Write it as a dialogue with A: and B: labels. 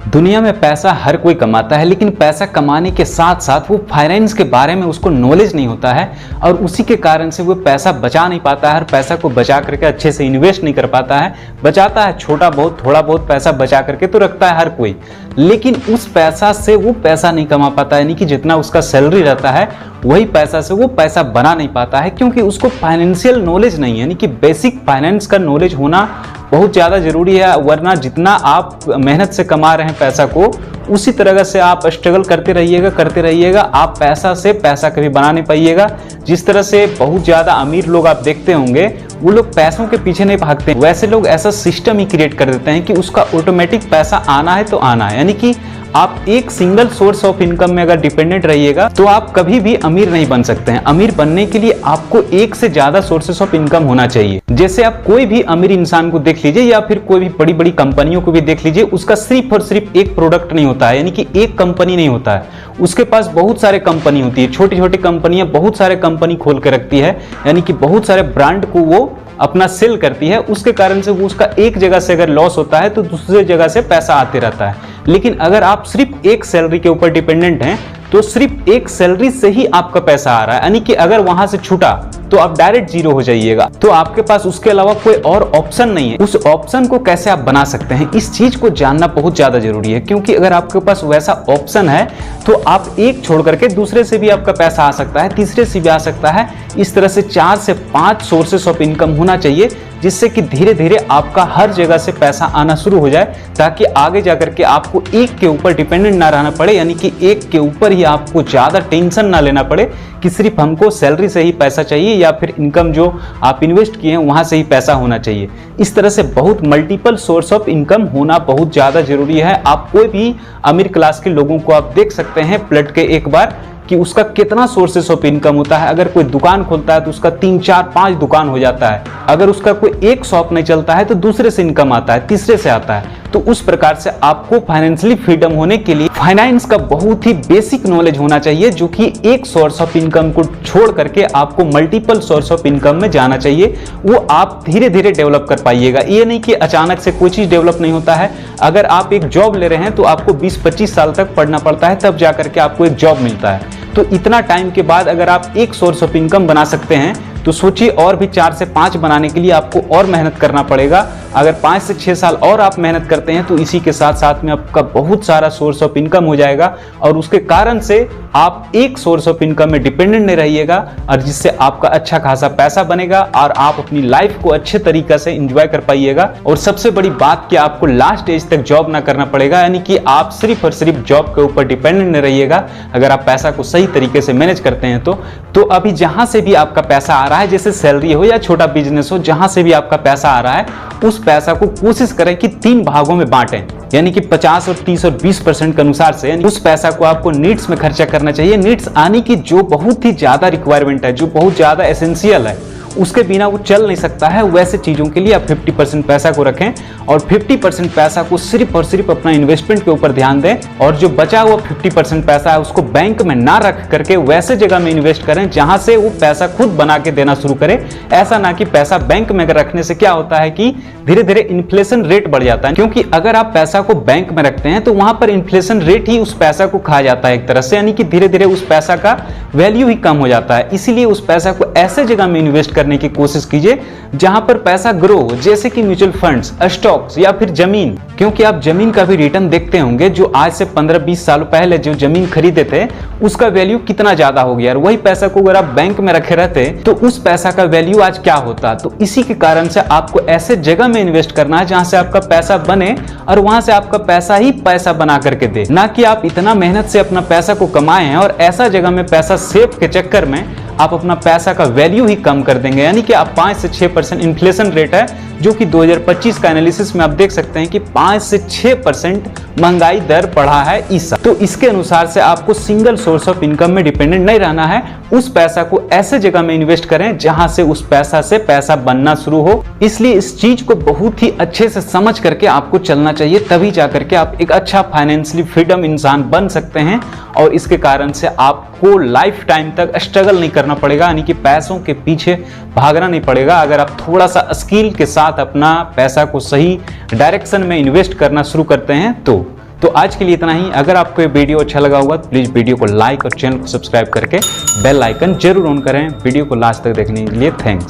A: दुनिया में पैसा हर कोई कमाता है, लेकिन पैसा कमाने के साथ साथ वो फाइनेंस के बारे में उसको नॉलेज नहीं होता है और उसी के कारण से वो पैसा बचा नहीं पाता है और पैसा को बचा करके अच्छे से इन्वेस्ट नहीं कर पाता है। बचाता है छोटा बहुत, थोड़ा बहुत पैसा बचा करके तो रखता है हर कोई, लेकिन उस पैसा से वो पैसा नहीं कमा पाता है। यानी कि जितना उसका सैलरी रहता है वही पैसा से वो पैसा बना नहीं पाता है, क्योंकि उसको फाइनेंशियल नॉलेज नहीं है। यानी कि बेसिक फाइनेंस का नॉलेज होना बहुत ज़्यादा ज़रूरी है, वरना जितना आप मेहनत से कमा रहे हैं पैसा को, उसी तरह से आप स्ट्रगल करते रहिएगा, आप पैसा से पैसा कभी बना नहीं पाइएगा। जिस तरह से बहुत ज़्यादा अमीर लोग आप देखते होंगे, वो लोग पैसों के पीछे नहीं भागते, वैसे लोग ऐसा सिस्टम ही क्रिएट कर देते हैं कि उसका ऑटोमेटिक पैसा आना है तो आना है। यानी कि आप एक सिंगल सोर्स ऑफ इनकम में अगर डिपेंडेंट रहिएगा तो आप कभी भी अमीर नहीं बन सकते हैं। अमीर बनने के लिए आपको एक से ज्यादा सोर्सेस ऑफ इनकम होना चाहिए। जैसे आप कोई भी अमीर इंसान को देख लीजिए या फिर कोई भी बड़ी बड़ी कंपनियों को भी देख लीजिए, उसका सिर्फ और सिर्फ एक प्रोडक्ट नहीं होता है, यानी कि एक कंपनी नहीं होता है, उसके पास बहुत सारे कंपनी होती है। छोटी छोटी कंपनियां बहुत सारे कंपनी खोल के रखती है, यानी कि बहुत सारे ब्रांड को वो अपना सेल करती है। उसके कारण से वो उसका एक जगह से अगर लॉस होता है तो दूसरे जगह से पैसा आते रहता है। लेकिन अगर आप सिर्फ एक सैलरी के ऊपर डिपेंडेंट हैं तो सिर्फ एक सैलरी से ही आपका पैसा आ रहा है, यानी कि अगर वहां से छूटा तो आप डायरेक्ट जीरो हो जाइएगा। तो आपके पास उसके अलावा कोई और ऑप्शन नहीं है। उस ऑप्शन को कैसे आप बना सकते हैं, इस चीज को जानना बहुत ज्यादा जरूरी है, क्योंकि अगर आपके पास वैसा ऑप्शन है तो आप एक छोड़ करके दूसरे से भी आपका पैसा आ सकता है, तीसरे से भी आ सकता है। इस तरह से 4 से 5 सोर्सेस ऑफ इनकम होना चाहिए, जिससे कि धीरे धीरे आपका हर जगह से पैसा आना शुरू हो जाए, ताकि आगे जाकर के आपको एक के ऊपर डिपेंडेंट ना रहना पड़े। यानी कि एक के ऊपर ही आपको ज्यादा टेंशन ना लेना पड़े कि सिर्फ हमको सैलरी से ही पैसा चाहिए या फिर इनकम जो आप इन्वेस्ट किए हैं वहां से ही पैसा होना चाहिए। इस तरह से बहुत मल्टीपल सोर्स ऑफ इनकम होना बहुत ज्यादा जरूरी है। आप कोई भी अमीर क्लास के लोगों को आप देख सकते हैं पलट के एक बार कि उसका कितना सोर्सेस ऑफ इनकम होता है। अगर कोई दुकान खोलता है तो उसका 3, 4, 5 दुकान हो जाता है। अगर उसका कोई एक शॉप नहीं चलता है तो दूसरे से इनकम आता है, तीसरे से आता है। तो उस प्रकार से आपको फाइनेंशियली फ्रीडम होने के लिए फाइनेंस का बहुत ही बेसिक नॉलेज होना चाहिए, जो कि एक सोर्स ऑफ इनकम को छोड़ करके आपको मल्टीपल सोर्स ऑफ इनकम में जाना चाहिए। वो आप धीरे धीरे डेवलप कर पाइएगा। ये नहीं कि अचानक से कोई चीज डेवलप नहीं होता है। अगर आप एक जॉब ले रहे हैं तो आपको 20-25 साल तक पढ़ना पड़ता है, तब जाकर के आपको एक जॉब मिलता है। तो इतना टाइम के बाद अगर आप एक सोर्स ऑफ इनकम बना सकते हैं तो सोचिए और भी 4 से 5 बनाने के लिए आपको और मेहनत करना पड़ेगा। अगर 5 से 6 साल और आप मेहनत करते हैं तो इसी के साथ साथ में आपका बहुत सारा सोर्स ऑफ इनकम हो जाएगा और उसके कारण से आप एक सोर्स ऑफ इनकम में डिपेंडेंट नहीं रहिएगा, और जिससे आपका अच्छा खासा पैसा बनेगा और आप अपनी लाइफ को अच्छे तरीके से एंजॉय कर पाइएगा। और सबसे बड़ी बात कि आपको लास्ट एज तक जॉब ना करना पड़ेगा, यानी कि आप सिर्फ और सिर्फ जॉब के ऊपर डिपेंडेंट नहीं रहिएगा। अगर आप पैसा को सही तरीके से मैनेज करते हैं तो अभी जहां से भी आपका पैसा आ रहा है, जैसे सैलरी हो या छोटा बिजनेस हो, जहां से भी आपका पैसा आ रहा है उस पैसा को कोशिश करें कि 3 भागों में बांटें, यानी कि 50 और 30 और 20% के अनुसार से। उस पैसा को आपको नीड्स में खर्चा करना चाहिए। नीड्स आने की जो बहुत ही ज्यादा रिक्वायरमेंट है, जो बहुत ज्यादा एसेंशियल है, उसके बिना वो चल नहीं सकता है, वैसे चीजों के लिए आप 50% पैसा को रखें और 50% पैसा को सिर्फ और सिर्फ अपना इन्वेस्टमेंट के ऊपर ध्यान दें। और जो बचा हुआ 50% पैसा है उसको बैंक में ना रख करके वैसे जगह में इन्वेस्ट करें जहां से वो पैसा खुद बना के देना शुरू करे। ऐसा ना कि पैसा बैंक में रखने से क्या होता है कि धीरे धीरे इन्फ्लेशन रेट बढ़ जाता है, क्योंकि अगर आप पैसा को बैंक में रखते हैं तो वहां पर इन्फ्लेशन रेट ही उस पैसा को खा जाता है एक तरह से, यानी कि धीरे धीरे उस पैसा का वैल्यू ही कम हो जाता है। इसीलिए उस पैसा को ऐसे जगह में इन्वेस्ट करने की कोशिश कीजिए जहां पर पैसा ग्रो हो, जैसे कि म्यूचुअल फंड्स, स्टॉक्स या फिर जमीन। क्योंकि आप जमीन का भी रिटर्न देखते होंगे, जो आज से 15-20 साल पहले जो जमीन खरीदे थे उसका वैल्यू कितना ज्यादा हो गया, और वही पैसा को अगर आप बैंक में रखे रहते तो उस पैसा का वैल्यू आज क्या होता। तो इसी के कारण से आपको ऐसे जगह में इन्वेस्ट करना है जहां से आपका पैसा बने और वहां से आपका पैसा ही पैसा बना करके दे, ना कि आप इतना मेहनत से अपना पैसा को कमाएं और ऐसा जगह में पैसा सेव के चक्कर में आप अपना पैसा का वैल्यू ही कम कर देंगे। यानी कि आप 5 से 6% इन्फ्लेशन रेट है, जो कि 2025 का एनालिसिस में आप देख सकते हैं कि 5 से 6% महंगाई दर बढ़ा है इस साल। तो इसके अनुसार से आपको सिंगल सोर्स ऑफ इनकम में डिपेंडेंट नहीं रहना है। उस पैसा को ऐसे जगह में इन्वेस्ट करें जहां से उस पैसा से पैसा बनना शुरू हो। इसलिए इस चीज को बहुत ही अच्छे से समझ करके आपको चलना चाहिए, तभी जाकर के आप एक अच्छा फाइनेंशियली फ्रीडम इंसान बन सकते हैं। और इसके कारण से आपको लाइफ टाइम तक स्ट्रगल नहीं करना पड़ेगा, यानी कि पैसों के पीछे भागना नहीं पड़ेगा। अगर आप थोड़ा सा स्किल के साथ अपना पैसा को सही डायरेक्शन में इन्वेस्ट करना शुरू करते हैं तो तो आज के लिए इतना ही। अगर आपको ये वीडियो अच्छा लगा होगा तो प्लीज़ वीडियो को लाइक और चैनल को सब्सक्राइब करके बेल आइकन जरूर ऑन करें। वीडियो को लास्ट तक देखने के लिए थैंक्स।